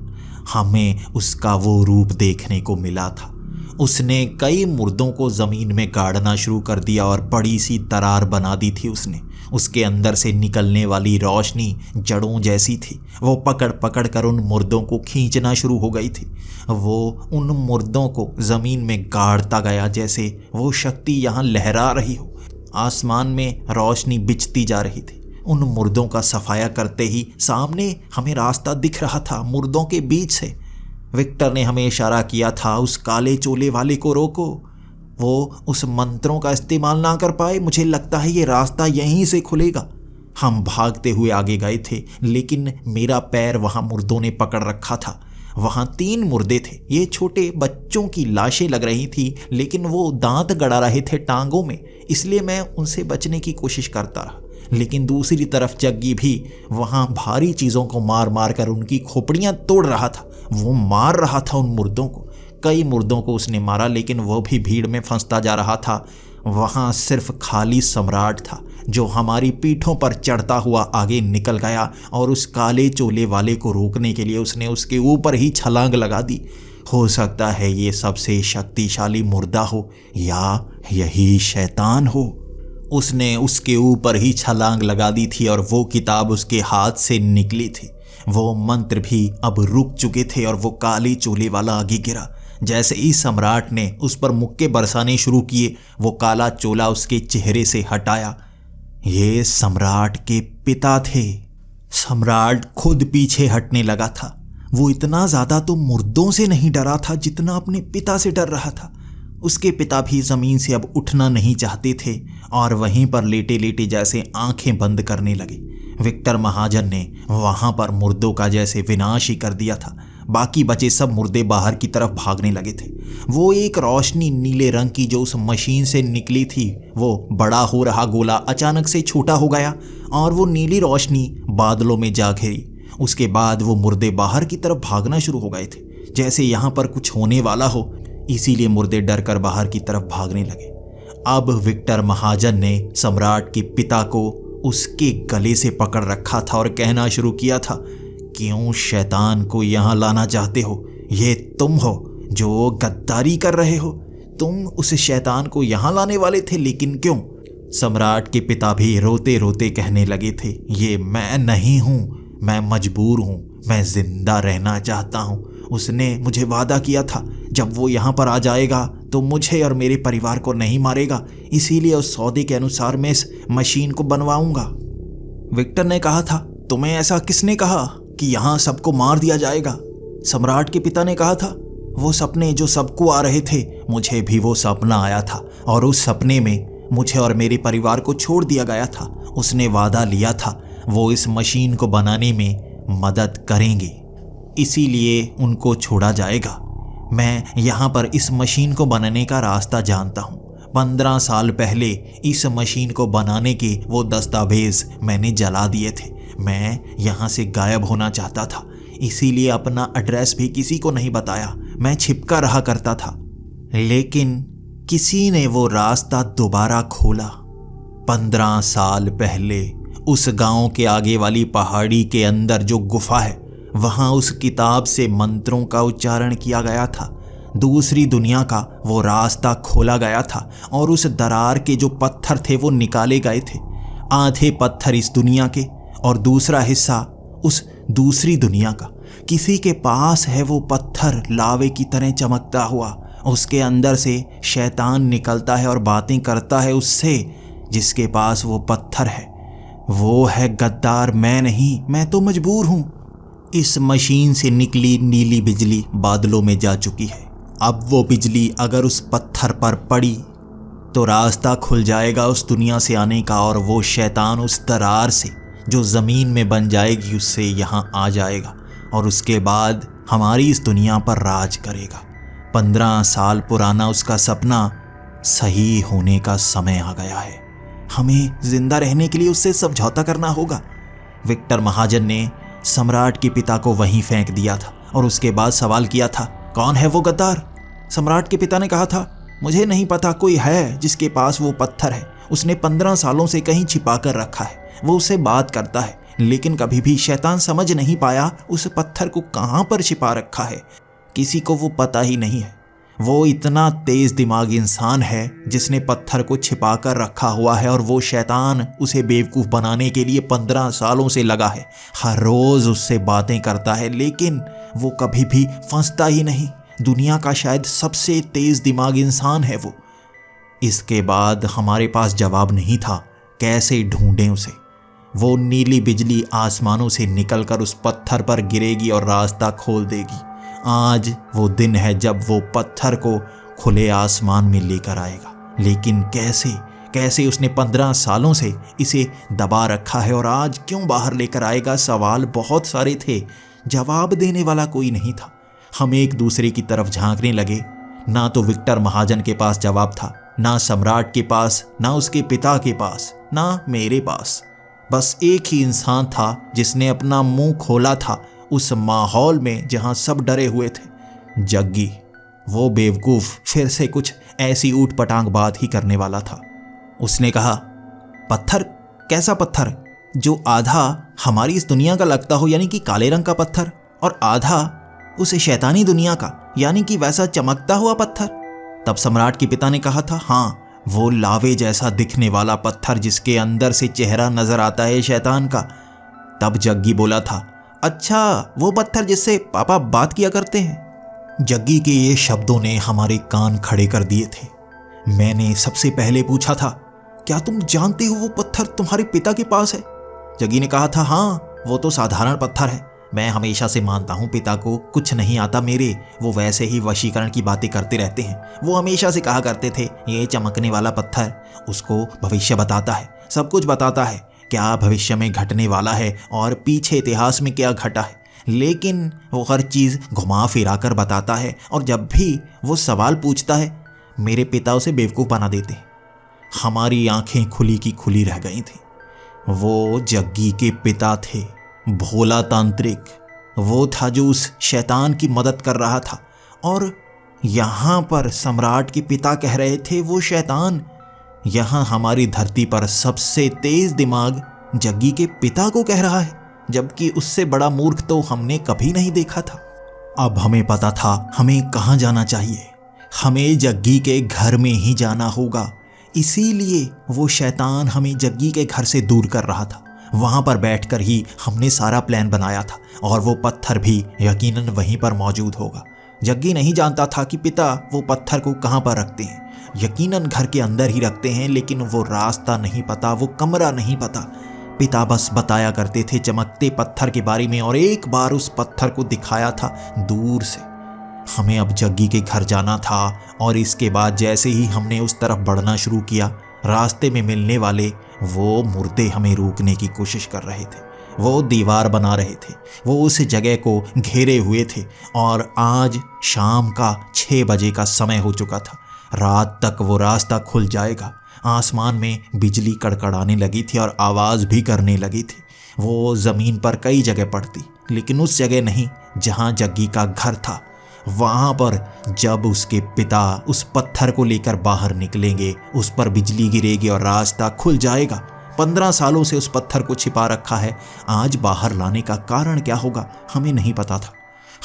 हमें उसका वो रूप देखने को मिला था। उसने कई मुर्दों को ज़मीन में गाड़ना शुरू कर दिया और बड़ी सी दरार बना दी थी उसने। उसके अंदर से निकलने वाली रोशनी जड़ों जैसी थी। वो पकड़ पकड़ कर उन मुर्दों को खींचना शुरू हो गई थी। वो उन मुर्दों को ज़मीन में गाड़ता गया जैसे वो शक्ति यहाँ लहरा रही हो। आसमान में रोशनी बिछती जा रही थी। उन मुर्दों का सफाया करते ही सामने हमें रास्ता दिख रहा था मुर्दों के बीच से। विक्टर ने हमें इशारा किया था, उस काले चोले वाले को रोको, वो उस मंत्रों का इस्तेमाल ना कर पाए। मुझे लगता है ये रास्ता यहीं से खुलेगा। हम भागते हुए आगे गए थे, लेकिन मेरा पैर वहाँ मुर्दों ने पकड़ रखा था। वहाँ 3 मुर्दे थे। ये छोटे बच्चों की लाशें लग रही थी, लेकिन वो दांत गड़ा रहे थे टांगों में, इसलिए मैं उनसे बचने की कोशिश करता रहा। लेकिन दूसरी तरफ जग्गी भी वहाँ भारी चीज़ों को मार मार कर उनकी खोपड़ियाँ तोड़ रहा था। वो मार रहा था उन मुर्दों को। कई मुर्दों को उसने मारा, लेकिन वो भी भीड़ में फंसता जा रहा था। वहाँ सिर्फ खाली सम्राट था, जो हमारी पीठों पर चढ़ता हुआ आगे निकल गया और उस काले चोले वाले को रोकने के लिए उसने उसके ऊपर ही छलांग लगा दी। हो सकता है ये सबसे शक्तिशाली मुर्दा हो या यही शैतान हो। उसने उसके ऊपर ही छलांग लगा दी थी और वो किताब उसके हाथ से निकली थी। वो मंत्र भी अब रुक चुके थे और वो काले चोले वाला आगे गिरा। जैसे ही सम्राट ने उस पर मुक्के बरसाने शुरू किए, वो काला चोला उसके चेहरे से हटाया। ये सम्राट के पिता थे। सम्राट खुद पीछे हटने लगा था। वो इतना ज़्यादा तो मुर्दों से नहीं डरा था जितना अपने पिता से डर रहा था। उसके पिता भी ज़मीन से अब उठना नहीं चाहते थे और वहीं पर लेटे लेटे जैसे आंखें बंद करने लगे। विक्टर महाजन ने वहाँ पर मुर्दों का जैसे विनाश ही कर दिया था। बाकी बचे सब मुर्दे बाहर की तरफ भागने लगे थे। वो एक रोशनी नीले रंग की जो उस मशीन से निकली थी, वो बड़ा हो रहा गोला अचानक से छोटा हो गया और वो नीली रोशनी बादलों में जा घिरी। उसके बाद वो मुर्दे बाहर की तरफ भागना शुरू हो गए थे, जैसे यहाँ पर कुछ होने वाला हो। इसीलिए मुर्दे डर कर बाहर की तरफ भागने लगे। अब विक्टर महाजन ने सम्राट के पिता को उसके गले से पकड़ रखा था और कहना शुरू किया था, क्यों शैतान को यहाँ लाना चाहते हो? ये तुम हो जो गद्दारी कर रहे हो। तुम उस शैतान को यहाँ लाने वाले थे, लेकिन क्यों? सम्राट के पिता भी रोते रोते कहने लगे थे, ये मैं नहीं हूँ, मैं मजबूर हूँ, मैं जिंदा रहना चाहता हूँ। उसने मुझे वादा किया था जब वो यहाँ पर आ जाएगा तो मुझे और मेरे परिवार को नहीं मारेगा, इसीलिए उस सौदे के अनुसार मैं इस मशीन को बनवाऊंगा। विक्टर ने कहा था, तुम्हें ऐसा किसने कहा कि यहाँ सबको मार दिया जाएगा? सम्राट के पिता ने कहा था, वो सपने जो सबको आ रहे थे, मुझे भी वो सपना आया था और उस सपने में मुझे और मेरे परिवार को छोड़ दिया गया था। उसने वादा लिया था वो इस मशीन को बनाने में मदद करेंगे, इसीलिए उनको छोड़ा जाएगा। मैं यहाँ पर इस मशीन को बनाने का रास्ता जानता हूँ। 15 साल पहले इस मशीन को बनाने के वो दस्तावेज मैंने जला दिए थे। मैं यहाँ से गायब होना चाहता था, इसीलिए अपना एड्रेस भी किसी को नहीं बताया। मैं छिपका रहा करता था, लेकिन किसी ने वो रास्ता दोबारा खोला। 15 साल पहले उस गांव के आगे वाली पहाड़ी के अंदर जो गुफा है, वहां उस किताब से मंत्रों का उच्चारण किया गया था। दूसरी दुनिया का वो रास्ता खोला गया था और उस दरार के जो पत्थर थे वो निकाले गए थे। आधे पत्थर इस दुनिया के और दूसरा हिस्सा उस दूसरी दुनिया का। किसी के पास है वो पत्थर लावे की तरह चमकता हुआ, उसके अंदर से शैतान निकलता है और बातें करता है उससे जिसके पास वो पत्थर है। वो है गद्दार, मैं नहीं, मैं तो मजबूर हूँ। इस मशीन से निकली नीली बिजली बादलों में जा चुकी है। अब वो बिजली अगर उस पत्थर पर पड़ी तो रास्ता खुल जाएगा उस दुनिया से आने का, और वो शैतान उस दरार से जो ज़मीन में बन जाएगी उससे यहाँ आ जाएगा और उसके बाद हमारी इस दुनिया पर राज करेगा। 15 साल पुराना उसका सपना सही होने का समय आ गया है। हमें जिंदा रहने के लिए उससे समझौता करना होगा। विक्टर महाजन ने सम्राट के पिता को वहीं फेंक दिया था और उसके बाद सवाल किया था, कौन है वो गद्दार? सम्राट के पिता ने कहा था, मुझे नहीं पता, कोई है जिसके पास वो पत्थर है। उसने 15 सालों से कहीं छिपा कर रखा है। वो उससे बात करता है, लेकिन कभी भी शैतान समझ नहीं पाया उस पत्थर को कहाँ पर छिपा रखा है। किसी को वो पता ही नहीं है। वो इतना तेज दिमाग इंसान है जिसने पत्थर को छिपा कर रखा हुआ है और वो शैतान उसे बेवकूफ़ बनाने के लिए 15 सालों से लगा है। हर रोज़ उससे बातें करता है, लेकिन वो कभी भी फंसता ही नहीं। दुनिया का शायद सबसे तेज दिमाग इंसान है वो। इसके बाद हमारे पास जवाब नहीं था, कैसे ढूंढें उसे। वो नीली बिजली आसमानों से निकलकर उस पत्थर पर गिरेगी और रास्ता खोल देगी। आज वो दिन है जब वो पत्थर को खुले आसमान में लेकर आएगा, लेकिन कैसे उसने 15 सालों से इसे दबा रखा है और आज क्यों बाहर लेकर आएगा? सवाल बहुत सारे थे, जवाब देने वाला कोई नहीं था। हम एक दूसरे की तरफ झांकने लगे। ना तो विक्टर महाजन के पास जवाब था, ना सम्राट के पास, ना उसके पिता के पास, ना मेरे पास। बस एक ही इंसान था जिसने अपना मुंह खोला था उस माहौल में जहां सब डरे हुए थे, जग्गी। वो बेवकूफ़ फिर से कुछ ऐसी ऊट पटांग बात ही करने वाला था। उसने कहा, पत्थर? कैसा पत्थर? जो आधा हमारी इस दुनिया का लगता हो, यानी कि काले रंग का पत्थर, और आधा उस शैतानी दुनिया का, यानी कि वैसा चमकता हुआ पत्थर। तब सम्राट के पिता ने कहा था, हाँ, वो लावे जैसा दिखने वाला पत्थर जिसके अंदर से चेहरा नजर आता है शैतान का। तब जग्गी बोला था, अच्छा, वो पत्थर जिससे पापा बात किया करते हैं। जग्गी के ये शब्दों ने हमारे कान खड़े कर दिए थे। मैंने सबसे पहले पूछा था, क्या तुम जानते हो वो पत्थर तुम्हारे पिता के पास है? जग्गी ने कहा था, हाँ, वो तो साधारण पत्थर है। मैं हमेशा से मानता हूँ पिता को कुछ नहीं आता मेरे, वो वैसे ही वशीकरण की बातें करते रहते हैं। वो हमेशा से कहा करते थे, ये चमकने वाला पत्थर उसको भविष्य बताता है, सब कुछ बताता है, क्या भविष्य में घटने वाला है और पीछे इतिहास में क्या घटा है। लेकिन वो हर चीज़ घुमा फिरा कर बताता है और जब भी वो सवाल पूछता है, मेरे पिता उसे बेवकूफ़ बना देते हैं। हमारी आंखें खुली की खुली रह गई थी। वो जग्गी के पिता थे, भोला तांत्रिक। वो था जो उस शैतान की मदद कर रहा था, और यहाँ पर सम्राट के पिता कह रहे थे वो शैतान। यहाँ हमारी धरती पर सबसे तेज दिमाग जग्गी के पिता को कह रहा है, जबकि उससे बड़ा मूर्ख तो हमने कभी नहीं देखा था। अब हमें पता था हमें कहाँ जाना चाहिए। हमें जग्गी के घर में ही जाना होगा। इसीलिए वो शैतान हमें जग्गी के घर से दूर कर रहा था। वहां पर बैठकर ही हमने सारा प्लान बनाया था और वो पत्थर भी यकीनन वहीं पर मौजूद होगा। जग्गी नहीं जानता था कि पिता वो पत्थर को कहां पर रखते हैं। यकीनन घर के अंदर ही रखते हैं, लेकिन वो रास्ता नहीं पता, वो कमरा नहीं पता। पिता बस बताया करते थे चमकते पत्थर के बारे में, और एक बार उस पत्थर को दिखाया था दूर से। हमें अब जग्गी के घर जाना था, और इसके बाद जैसे ही हमने उस तरफ बढ़ना शुरू किया, रास्ते में मिलने वाले वो मुर्दे हमें रोकने की कोशिश कर रहे थे। वो दीवार बना रहे थे, वो उस जगह को घेरे हुए थे, और आज शाम का 6 बजे का समय हो चुका था। रात तक वो रास्ता खुल जाएगा। आसमान में बिजली कड़कड़ाने लगी थी और आवाज़ भी करने लगी थी। वो ज़मीन पर कई जगह पड़ती, लेकिन उस जगह नहीं जहाँ जग्गी का घर था। वहाँ पर जब उसके पिता उस पत्थर को लेकर बाहर निकलेंगे, उस पर बिजली गिरेगी और रास्ता खुल जाएगा। 15 सालों से उस पत्थर को छिपा रखा है। आज बाहर लाने का कारण क्या होगा हमें नहीं पता था।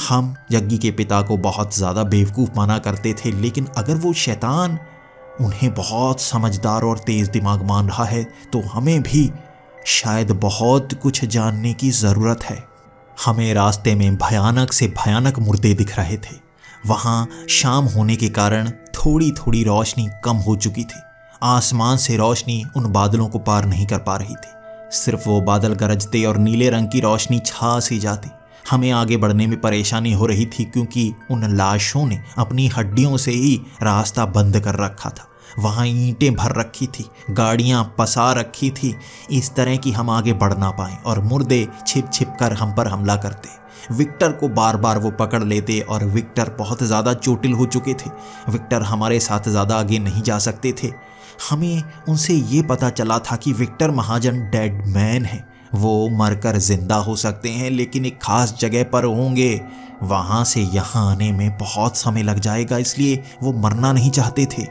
हम जग्गी के पिता को बहुत ज़्यादा बेवकूफ़ माना करते थे, लेकिन अगर वो शैतान उन्हें बहुत समझदार और तेज़ दिमाग मान रहा है, तो हमें भी शायद बहुत कुछ जानने की ज़रूरत है। हमें रास्ते में भयानक से भयानक मुर्दे दिख रहे थे। वहाँ शाम होने के कारण थोड़ी थोड़ी रोशनी कम हो चुकी थी। आसमान से रोशनी उन बादलों को पार नहीं कर पा रही थी। सिर्फ वो बादल गरजते और नीले रंग की रोशनी छा सी जाती। हमें आगे बढ़ने में परेशानी हो रही थी, क्योंकि उन लाशों ने अपनी हड्डियों से ही रास्ता बंद कर रखा था। वहाँ ईंटें भर रखी थी, गाड़ियाँ पसा रखी थी, इस तरह कि हम आगे बढ़ ना पाएं, और मुर्दे छिप छिप कर हम पर हमला करते। विक्टर को बार बार वो पकड़ लेते, और विक्टर बहुत ज़्यादा चोटिल हो चुके थे। विक्टर हमारे साथ ज़्यादा आगे नहीं जा सकते थे। हमें उनसे ये पता चला था कि विक्टर महाजन डेड मैन है। वो मरकर जिंदा हो सकते हैं, लेकिन एक खास जगह पर होंगे। वहाँ से यहाँ आने में बहुत समय लग जाएगा, इसलिए वो मरना नहीं चाहते थे।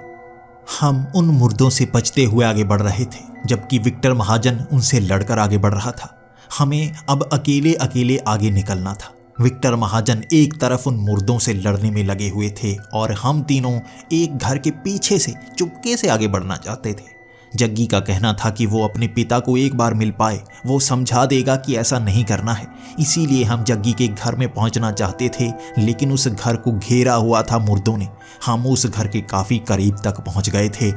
हम उन मुर्दों से बचते हुए आगे बढ़ रहे थे, जबकि विक्टर महाजन उनसे लड़कर आगे बढ़ रहा था। हमें अब अकेले अकेले आगे निकलना था। विक्टर महाजन एक तरफ उन मुर्दों से लड़ने में लगे हुए थे, और हम तीनों एक घर के पीछे से चुपके से आगे बढ़ना चाहते थे। जग्गी का कहना था कि वो अपने पिता को एक बार मिल पाए, वो समझा देगा कि ऐसा नहीं करना है। इसीलिए हम जग्गी के घर में पहुंचना चाहते थे, लेकिन उस घर को घेरा हुआ था मुर्दों ने। हम उस घर के काफ़ी करीब तक पहुंच गए थे,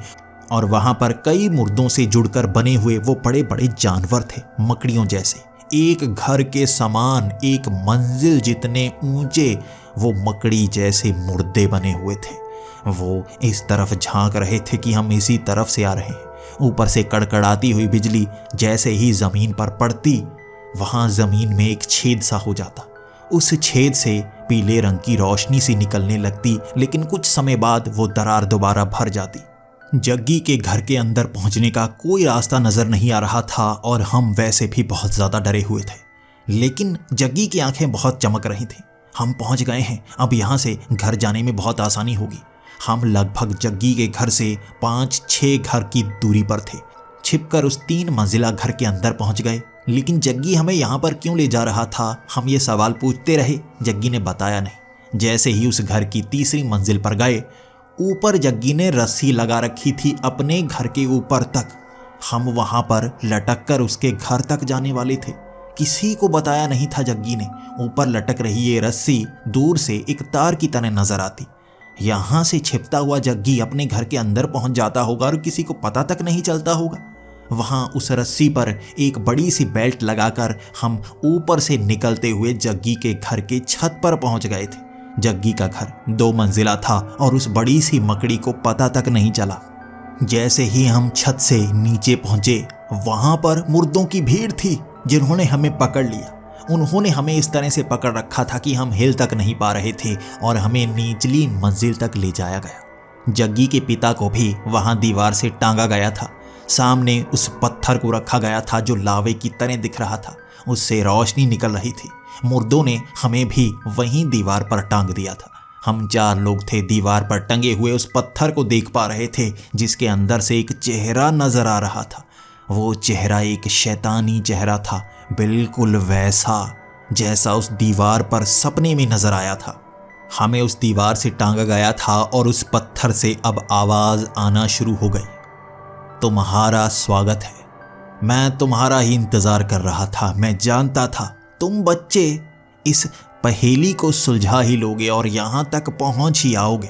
और वहां पर कई मुर्दों से जुड़कर बने हुए वो बड़े बड़े जानवर थे, मकड़ियों जैसे। एक घर के समान, एक मंजिल जितने ऊंचे वो मकड़ी जैसे मुर्दे बने हुए थे। वो इस तरफ झांक रहे थे कि हम इसी तरफ से आ रहे हैं। ऊपर से कड़कड़ाती हुई बिजली जैसे ही जमीन पर पड़ती, वहां जमीन में एक छेद सा हो जाता। उस छेद से पीले रंग की रोशनी सी निकलने लगती, लेकिन कुछ समय बाद वो दरार दोबारा भर जाती। जग्गी के घर के अंदर पहुंचने का कोई रास्ता नजर नहीं आ रहा था, और हम वैसे भी बहुत ज्यादा डरे हुए थे। लेकिन जग्गी की आंखें बहुत चमक रही थी। हम पहुंच गए हैं, अब यहाँ से घर जाने में बहुत आसानी होगी। हम लगभग जग्गी के घर से 5-6 घर की दूरी पर थे। छिपकर उस 3 मंजिला घर के अंदर पहुंच गए। लेकिन जग्गी हमें यहाँ पर क्यों ले जा रहा था, हम ये सवाल पूछते रहे। जग्गी ने बताया नहीं। जैसे ही उस घर की तीसरी मंजिल पर गए, ऊपर जग्गी ने रस्सी लगा रखी थी अपने घर के ऊपर तक। हम वहां पर लटक कर उसके घर तक जाने वाले थे। किसी को बताया नहीं था जग्गी ने। ऊपर लटक रही ये रस्सी दूर से एक तार की तरह नजर आती। यहाँ से छिपता हुआ जग्गी अपने घर के अंदर पहुंच जाता होगा और किसी को पता तक नहीं चलता होगा। वहां उस रस्सी पर एक बड़ी सी बेल्ट लगाकर हम ऊपर से निकलते हुए जग्गी के घर के छत पर पहुंच गए थे। जग्गी का घर 2 मंजिला था और उस बड़ी सी मकड़ी को पता तक नहीं चला। जैसे ही हम छत से नीचे पहुंचे, वहां पर मुर्दों की भीड़ थी जिन्होंने हमें पकड़ लिया। उन्होंने हमें इस तरह से पकड़ रखा था कि हम हिल तक नहीं पा रहे थे और हमें निचली मंजिल तक ले जाया गया। जग्गी के पिता को भी वहां दीवार से टांगा गया था। सामने उस पत्थर को रखा गया था जो लावे की तरह दिख रहा था। उससे रोशनी निकल रही थी। मुर्दों ने हमें भी वहीं दीवार पर टांग दिया था। हम 4 लोग थे, दीवार पर टंगे हुए उस पत्थर को देख पा रहे थे जिसके अंदर से एक चेहरा नजर आ रहा था। वो चेहरा एक शैतानी चेहरा था, बिल्कुल वैसा जैसा उस दीवार पर सपने में नजर आया था। हमें उस दीवार से टांगा गया था और उस पत्थर से अब आवाज आना शुरू हो गई। तुम्हारा स्वागत है। मैं तुम्हारा ही इंतजार कर रहा था। मैं जानता था तुम बच्चे इस पहेली को सुलझा ही लोगे और यहां तक पहुंच ही आओगे।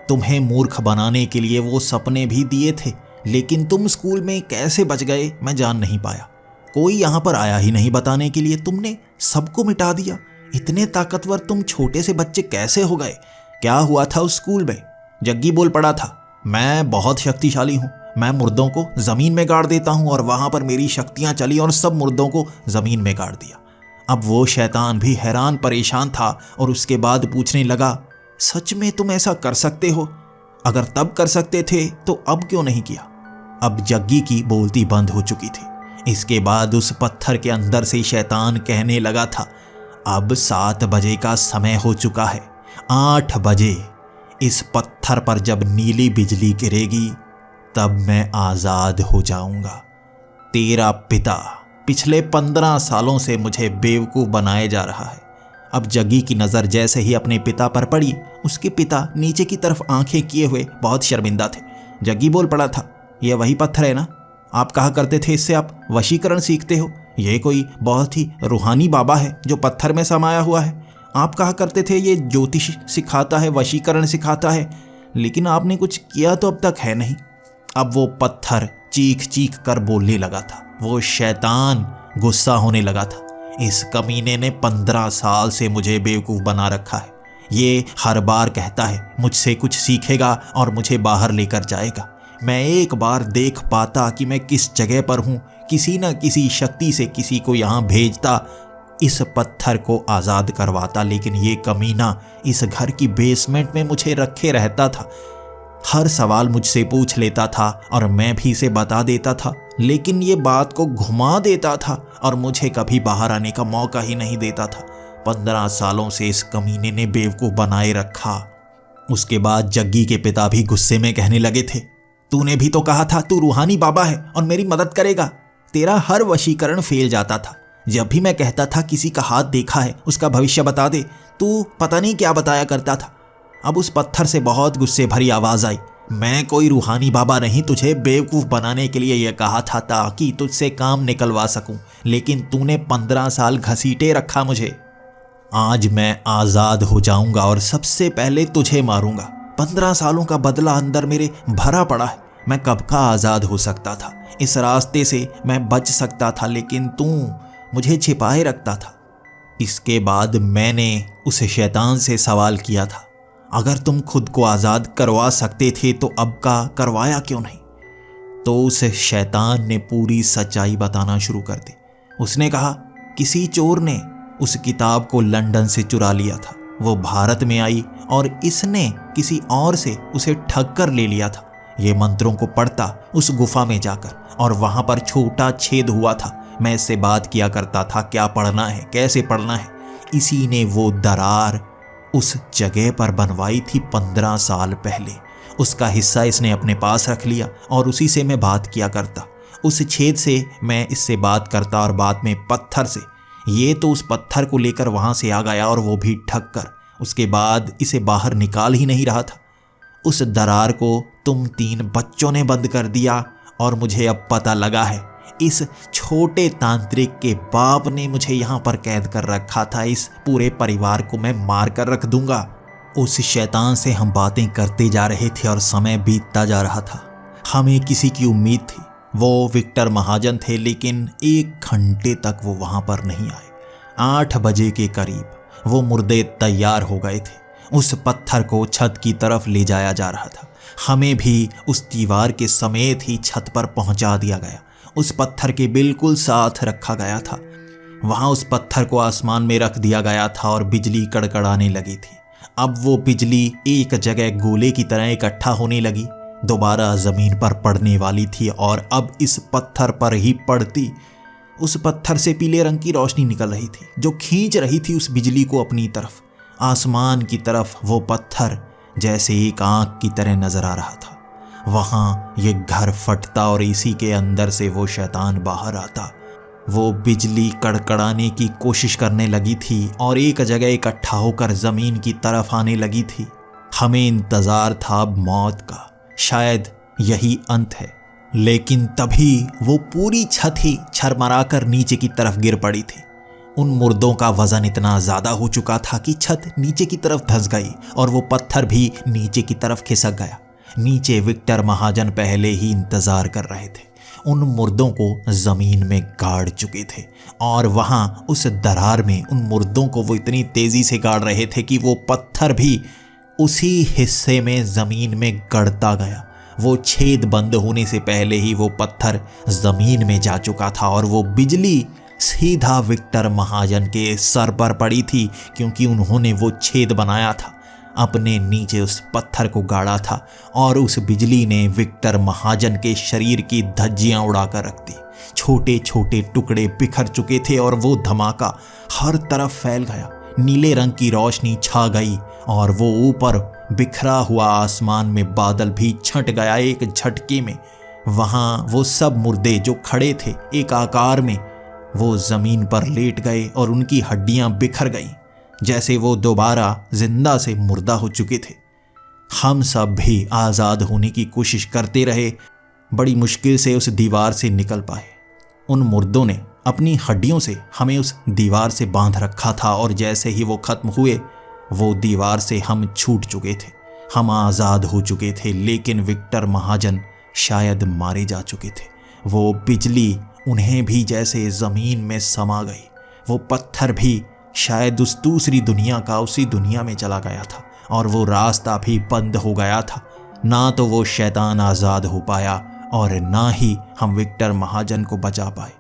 तुम्हें मूर्ख बनाने के लिए वो सपने भी दिए थे, लेकिन तुम स्कूल में कैसे बच गए मैं जान नहीं पाया। कोई यहां पर आया ही नहीं बताने के लिए। तुमने सबको मिटा दिया। इतने ताकतवर तुम छोटे से बच्चे कैसे हो गए? क्या हुआ था उस स्कूल में? जग्गी बोल पड़ा था, मैं बहुत शक्तिशाली हूं। मैं मुर्दों को जमीन में गाड़ देता हूं। और वहां पर मेरी शक्तियां चली और सब मुर्दों को जमीन में गाड़ दिया। अब वो शैतान भी हैरान परेशान था और उसके बाद पूछने लगा, सच में तुम ऐसा कर सकते हो? अगर तब कर सकते थे तो अब क्यों नहीं किया? अब जग्गी की बोलती बंद हो चुकी थी। इसके बाद उस पत्थर के अंदर से शैतान कहने लगा था, अब 7 बजे का समय हो चुका है। 8 बजे इस पत्थर पर जब नीली बिजली गिरेगी तब मैं आजाद हो जाऊंगा। तेरा पिता पिछले 15 सालों से मुझे बेवकूफ बनाए जा रहा है। अब जग्गी की नज़र जैसे ही अपने पिता पर पड़ी, उसके पिता नीचे की तरफ आंखें किए हुए बहुत शर्मिंदा थे। जग्गी बोल पड़ा था, यह वही पत्थर है ना? आप कहा करते थे इससे आप वशीकरण सीखते हो। ये कोई बहुत ही रूहानी बाबा है जो पत्थर में समाया हुआ है। आप कहा करते थे ये ज्योतिष सिखाता है, वशीकरण सिखाता है, लेकिन आपने कुछ किया तो अब तक है नहीं। अब वो पत्थर चीख चीख कर बोलने लगा था। वो शैतान गुस्सा होने लगा था। इस कमीने ने 15 साल से मुझे बेवकूफ़ बना रखा है। ये हर बार कहता है मुझसे कुछ सीखेगा और मुझे बाहर लेकर जाएगा। मैं एक बार देख पाता कि मैं किस जगह पर हूँ, किसी न किसी शक्ति से किसी को यहाँ भेजता, इस पत्थर को आज़ाद करवाता, लेकिन ये कमीना इस घर की बेसमेंट में मुझे रखे रहता था। हर सवाल मुझसे पूछ लेता था और मैं भी इसे बता देता था, लेकिन ये बात को घुमा देता था और मुझे कभी बाहर आने का मौका ही नहीं देता था। 15 सालों से इस कमीने ने बेवकूफ़ बनाए रखा। उसके बाद जग्गी के पिता भी गुस्से में कहने लगे थे, तूने भी तो कहा था तू रूहानी बाबा है और मेरी मदद करेगा। तेरा हर वशीकरण फेल जाता था। जब भी मैं कहता था किसी का हाथ देखा है उसका भविष्य बता दे, तू पता नहीं क्या बताया करता था। अब उस पत्थर से बहुत गुस्से भरी आवाज़ आई, मैं कोई रूहानी बाबा नहीं, तुझे बेवकूफ़ बनाने के लिए यह कहा था ताकि तुझसे काम निकलवा सकूं, लेकिन तूने 15 साल घसीटे रखा मुझे। आज मैं आज़ाद हो जाऊंगा और सबसे पहले तुझे मारूंगा। 15 सालों का बदला अंदर मेरे भरा पड़ा है। मैं कब का आज़ाद हो सकता था। इस रास्ते से मैं बच सकता था, लेकिन तू मुझे छिपाए रखता था। इसके बाद मैंने उस शैतान से सवाल किया था, अगर तुम खुद को आज़ाद करवा सकते थे तो अब का करवाया क्यों नहीं? तो उस शैतान ने पूरी सच्चाई बताना शुरू कर दी। उसने कहा, किसी चोर ने उस किताब को लंदन से चुरा लिया था। वो भारत में आई और इसने किसी और से उसे ठग कर ले लिया था। ये मंत्रों को पढ़ता उस गुफा में जाकर, और वहां पर छोटा छेद हुआ था। मैं इससे बात किया करता था, क्या पढ़ना है, कैसे पढ़ना है। इसी ने वो दरार उस जगह पर बनवाई थी 15 साल पहले। उसका हिस्सा इसने अपने पास रख लिया और उसी से मैं बात किया करता। उस छेद से मैं इससे बात करता और बाद में पत्थर से। ये तो उस पत्थर को लेकर वहाँ से आ गया और वो भी ठग कर। उसके बाद इसे बाहर निकाल ही नहीं रहा था। उस दरार को तुम 3 बच्चों ने बंद कर दिया और मुझे अब पता लगा है इस छोटे तांत्रिक के बाप ने मुझे यहाँ पर कैद कर रखा था। इस पूरे परिवार को मैं मार कर रख दूंगा। उस शैतान से हम बातें करते जा रहे थे और समय बीतता जा रहा था। हमें किसी की उम्मीद थी। वो विक्टर महाजन थे, लेकिन 1 घंटे तक वो वहाँ पर नहीं आए। 8 बजे के करीब वो मुर्दे तैयार हो गए थे। उस पत्थर को छत की तरफ ले जाया जा रहा था। हमें भी उस दीवार के समेत ही छत पर पहुंचा दिया गया। उस पत्थर के बिल्कुल साथ रखा गया था। वहां उस पत्थर को आसमान में रख दिया गया था और बिजली कड़कड़ाने लगी थी। अब वो बिजली एक जगह गोले की तरह इकट्ठा होने लगी, दोबारा जमीन पर पड़ने वाली थी और अब इस पत्थर पर ही पड़ती। उस पत्थर से पीले रंग की रोशनी निकल रही थी जो खींच रही थी उस बिजली को अपनी तरफ। आसमान की तरफ वो पत्थर जैसे एक आंख की तरह नजर आ रहा था। वहां ये घर फटता और इसी के अंदर से वो शैतान बाहर आता। वो बिजली कड़कड़ाने की कोशिश करने लगी थी और एक जगह इकट्ठा होकर जमीन की तरफ आने लगी थी। हमें इंतजार था अब मौत का, शायद यही अंत है। लेकिन तभी वो पूरी छत ही छरमराकर नीचे की तरफ गिर पड़ी थी। उन मुर्दों का वजन इतना ज्यादा हो चुका था कि छत नीचे की तरफ धंस गई और वो पत्थर भी नीचे की तरफ खिसक गया। नीचे विक्टर महाजन पहले ही इंतजार कर रहे थे। उन मुर्दों को जमीन में गाड़ चुके थे और वहां उस दरार में उन मुर्दों को वो इतनी तेजी से गाड़ रहे थे कि वो पत्थर भी उसी हिस्से में जमीन में गड़ता गया। वो छेद बंद होने से पहले ही वो पत्थर जमीन में जा चुका था और वो बिजली सीधा विक्टर महाजन के सर पर पड़ी थी, क्योंकि उन्होंने वो छेद बनाया था, अपने नीचे उस पत्थर को गाड़ा था और उस बिजली ने विक्टर महाजन के शरीर की धज्जियां उड़ाकर रख दी। छोटे छोटे टुकड़े बिखर चुके थे और वो धमाका हर तरफ फैल गया। नीले रंग की रोशनी छा गई और वो ऊपर बिखरा हुआ आसमान में बादल भी छंट गया एक झटके में। वहां वो सब मुर्दे जो खड़े थे एक आकार में, वो जमीन पर लेट गए और उनकी हड्डियां बिखर गईं, जैसे वो दोबारा जिंदा से मुर्दा हो चुके थे। हम सब भी आज़ाद होने की कोशिश करते रहे, बड़ी मुश्किल से उस दीवार से निकल पाए। उन मुर्दों ने अपनी हड्डियों से हमें उस दीवार से बांध रखा था और जैसे ही वो खत्म हुए, वो दीवार से हम छूट चुके थे, हम आज़ाद हो चुके थे। लेकिन विक्टर महाजन शायद मारे जा चुके थे। वो बिजली उन्हें भी जैसे ज़मीन में समा गई। वो पत्थर भी शायद उस दूसरी दुनिया का उसी दुनिया में चला गया था और वो रास्ता भी बंद हो गया था। ना तो वो शैतान आज़ाद हो पाया और ना ही हम विक्टर महाजन को बचा पाए।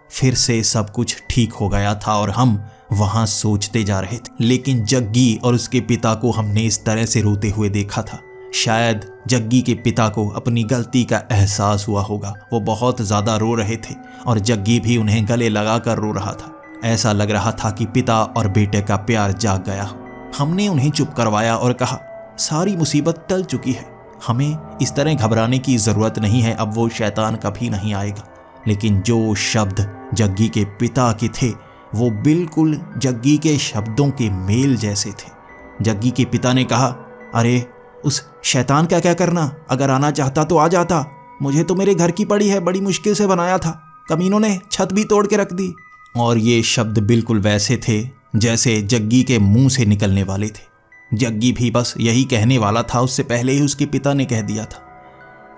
फिर से सब कुछ ठीक हो गया था और हम वहां सोचते जा रहे थे। लेकिन जग्गी और उसके पिता को हमने इस तरह से रोते हुए देखा था। शायद जग्गी के पिता को अपनी गलती का एहसास हुआ होगा। वो बहुत ज़्यादा रो रहे थे और जग्गी भी उन्हें गले लगाकर रो रहा था। ऐसा लग रहा था कि पिता और बेटे का प्यार जाग गया हो। हमने उन्हें चुप करवाया और कहा, सारी मुसीबत टल चुकी है, हमें इस तरह घबराने की ज़रूरत नहीं है, अब वो शैतान कभी नहीं आएगा। लेकिन जो शब्द जग्गी के पिता के थे वो बिल्कुल जग्गी के शब्दों के मेल जैसे थे। जग्गी के पिता ने कहा, अरे उस शैतान का क्या करना, अगर आना चाहता तो आ जाता, मुझे तो मेरे घर की पड़ी है, बड़ी मुश्किल से बनाया था, कमीनों ने छत भी तोड़ के रख दी। और ये शब्द बिल्कुल वैसे थे जैसे जग्गी के मुंह से निकलने वाले थे। जग्गी भी बस यही कहने वाला था, उससे पहले ही उसके पिता ने कह दिया था।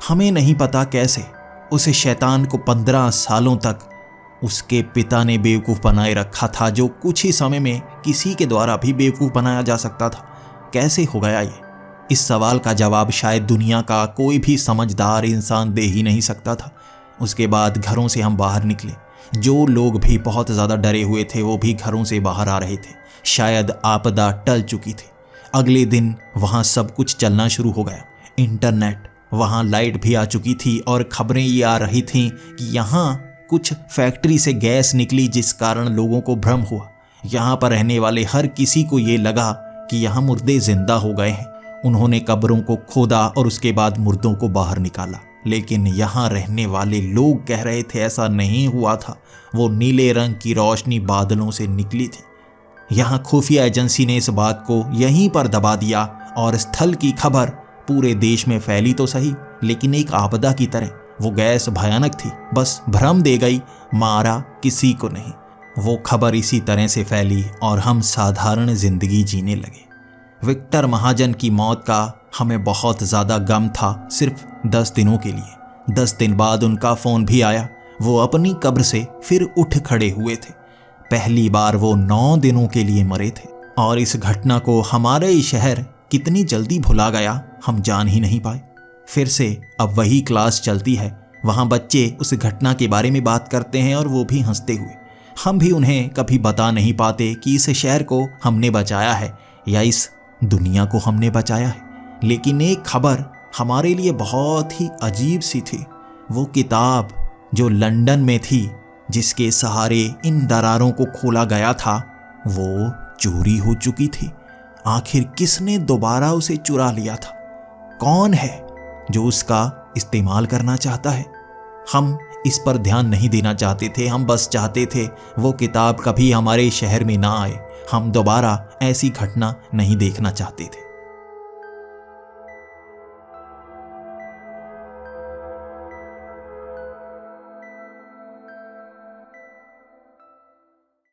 हमें नहीं पता कैसे उस शैतान को 15 सालों तक उसके पिता ने बेवकूफ़ बनाए रखा था, जो कुछ ही समय में किसी के द्वारा भी बेवकूफ़ बनाया जा सकता था। कैसे हो गया ये? इस सवाल का जवाब शायद दुनिया का कोई भी समझदार इंसान दे ही नहीं सकता था। उसके बाद घरों से हम बाहर निकले। जो लोग भी बहुत ज़्यादा डरे हुए थे वो भी घरों से बाहर आ रहे थे। शायद आपदा टल चुकी थी। अगले दिन वहाँ सब कुछ चलना शुरू हो गया। इंटरनेट, वहाँ लाइट भी आ चुकी थी और खबरें ये आ रही थीं कि यहाँ कुछ फैक्ट्री से गैस निकली जिस कारण लोगों को भ्रम हुआ। यहाँ पर रहने वाले हर किसी को ये लगा कि यहाँ मुर्दे जिंदा हो गए हैं। उन्होंने कब्रों को खोदा और उसके बाद मुर्दों को बाहर निकाला। लेकिन यहाँ रहने वाले लोग कह रहे थे ऐसा नहीं हुआ था। वो नीले रंग की रोशनी बादलों से निकली थी। यहाँ खुफिया एजेंसी ने इस बात को यहीं पर दबा दिया और स्थल की खबर पूरे देश में फैली तो सही, लेकिन एक आपदा की तरह। वो गैस भयानक थी, बस भ्रम दे गई, मारा किसी को नहीं। वो खबर इसी तरह से फैली और हम साधारण जिंदगी जीने लगे। विक्टर महाजन की मौत का हमें बहुत ज़्यादा गम था, सिर्फ 10 दिनों के लिए। 10 दिन बाद उनका फ़ोन भी आया। वो अपनी कब्र से फिर उठ खड़े हुए थे। पहली बार वो 9 दिनों के लिए मरे थे और इस घटना को हमारे शहर कितनी जल्दी भुला गया हम जान ही नहीं पाए। फिर से अब वही क्लास चलती है। वहाँ बच्चे उस घटना के बारे में बात करते हैं और वो भी हंसते हुए। हम भी उन्हें कभी बता नहीं पाते कि इस शहर को हमने बचाया है या इस दुनिया को हमने बचाया है। लेकिन एक खबर हमारे लिए बहुत ही अजीब सी थी। वो किताब जो लंदन में थी, जिसके सहारे इन दरारों को खोला गया था, वो चोरी हो चुकी थी। आखिर किसने दोबारा उसे चुरा लिया था? कौन है जो उसका इस्तेमाल करना चाहता है? हम इस पर ध्यान नहीं देना चाहते थे। हम बस चाहते थे वो किताब कभी हमारे शहर में ना आए। हम दोबारा ऐसी घटना नहीं देखना चाहते थे।